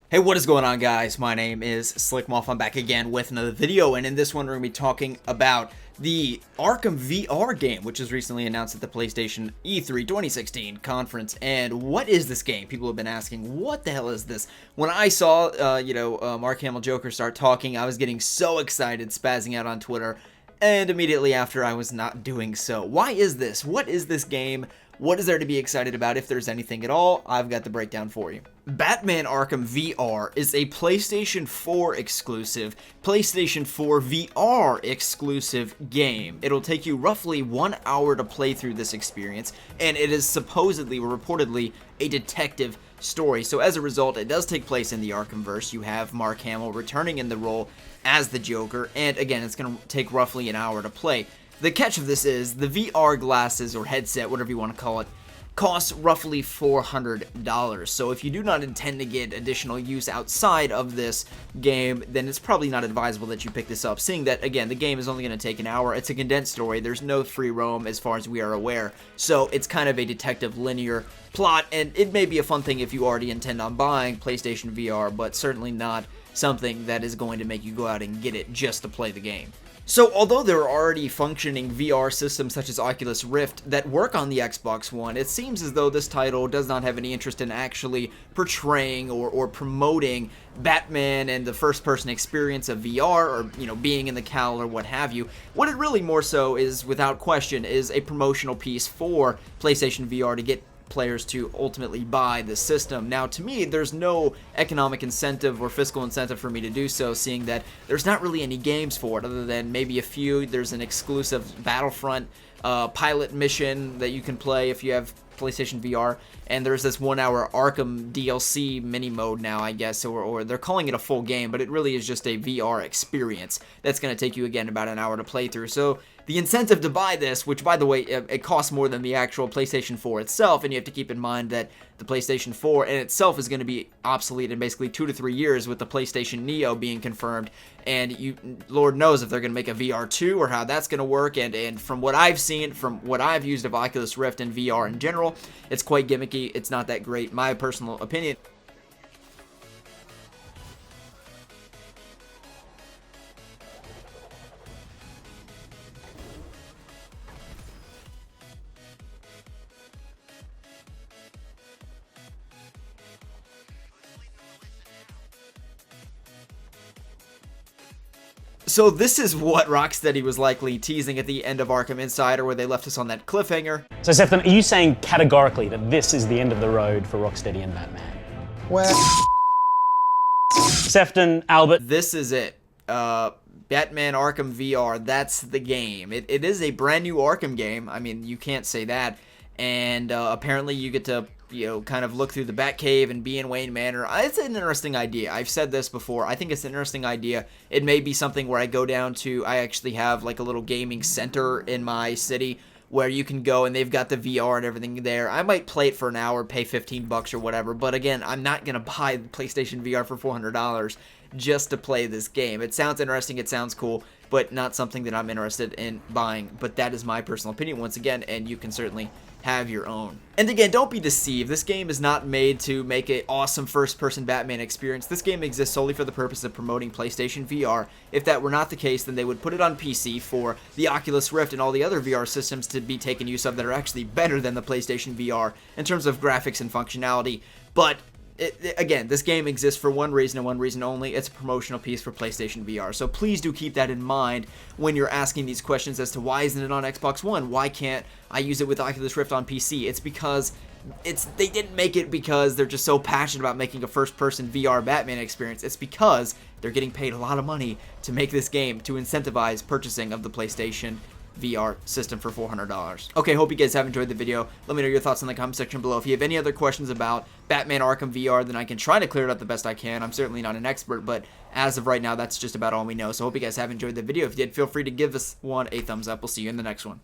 Hey, what is going on, guys? My name is Slcmof. I'm back again with another video, and in this one we're going to be talking about the Arkham VR game, which was recently announced at the PlayStation E3 2016 conference. And what is this game? People have been asking, what the hell is this? When I saw, Mark Hamill Joker start talking, I was getting so excited, spazzing out on Twitter, and immediately after I was not doing so. Why is this? What is this game? What is there to be excited about, if there's anything at all? I've got the breakdown for you. Batman Arkham VR is a PlayStation 4 exclusive, PlayStation 4 VR exclusive game. It'll take you roughly 1 hour to play through this experience, and it is supposedly or reportedly a detective story. So as a result, it does take place in the Arkhamverse. You have Mark Hamill returning in the role as the Joker, and again, it's going to take roughly an hour to play. The catch of this is the VR glasses or headset, whatever you want to call it, costs roughly $400. So if you do not intend to get additional use outside of this game, then it's probably not advisable that you pick this up, seeing that, again, the game is only going to take an hour. It's a condensed story. There's no free roam as far as we are aware. So it's kind of a detective linear plot, and it may be a fun thing if you already intend on buying PlayStation VR, but certainly not something that is going to make you go out and get it just to play the game. So, although there are already functioning VR systems such as Oculus Rift that work on the Xbox One, it seems as though this title does not have any interest in actually portraying or promoting Batman and the first-person experience of VR, or, being in the cowl or what have you. What it really more so is, without question, is a promotional piece for PlayStation VR to get players to ultimately buy the system. Now, to me, there's no economic incentive or fiscal incentive for me to do so, seeing that there's not really any games for it other than maybe a few. There's an exclusive Battlefront pilot mission that you can play if you have PlayStation VR, and there's this 1 hour Arkham DLC mini mode now, I guess, or they're calling it a full game, but it really is just a VR experience that's going to take you, again, about an hour to play through. So the incentive to buy this, which, by the way, it costs more than the actual PlayStation 4 itself, and you have to keep in mind that the PlayStation 4 in itself is going to be obsolete in basically 2 to 3 years, with the PlayStation Neo being confirmed, and Lord knows if they're going to make a VR 2 or how that's going to work, and from what I've seen, from what I've used of Oculus Rift and VR in general, it's quite gimmicky. It's not that great, my personal opinion. So this is what Rocksteady was likely teasing at the end of Arkham Insider, where they left us on that cliffhanger. So Sefton, are you saying categorically that this is the end of the road for Rocksteady and Batman? Well, Sefton, Albert. This is it. Batman Arkham VR, that's the game. It is a brand new Arkham game. I mean, you can't say that. And apparently you get to, kind of look through the Batcave and be in Wayne Manor. It's an interesting idea. I've said this before. I think it's an interesting idea. It may be something where I go down to, I actually have like a little gaming center in my city where you can go and they've got the VR and everything there. I might play it for an hour, pay $15 or whatever, but again, I'm not going to buy the PlayStation VR for $400 just to play this game. It sounds interesting, it sounds cool, but not something that I'm interested in buying. But that is my personal opinion once again, and you can certainly have your own. And again, don't be deceived. This game is not made to make an awesome first-person Batman experience. This game exists solely for the purpose of promoting PlayStation VR. If that were not the case, then they would put it on PC for the Oculus Rift and all the other VR systems to be taken use of that are actually better than the PlayStation VR in terms of graphics and functionality. But again, this game exists for one reason and one reason only. It's a promotional piece for PlayStation VR. So please do keep that in mind when you're asking these questions as to why isn't it on Xbox One? Why can't I use it with Oculus Rift on PC? It's because they didn't make it because they're just so passionate about making a first-person VR Batman experience. It's because they're getting paid a lot of money to make this game to incentivize purchasing of the PlayStation VR system for $400. Okay, hope you guys have enjoyed the video. Let me know your thoughts in the comment section below. If you have any other questions about Batman Arkham VR, then I can try to clear it up the best I can. I'm certainly not an expert, but as of right now, that's just about all we know. So hope you guys have enjoyed the video. If you did, feel free to give this one a thumbs up. We'll see you in the next one.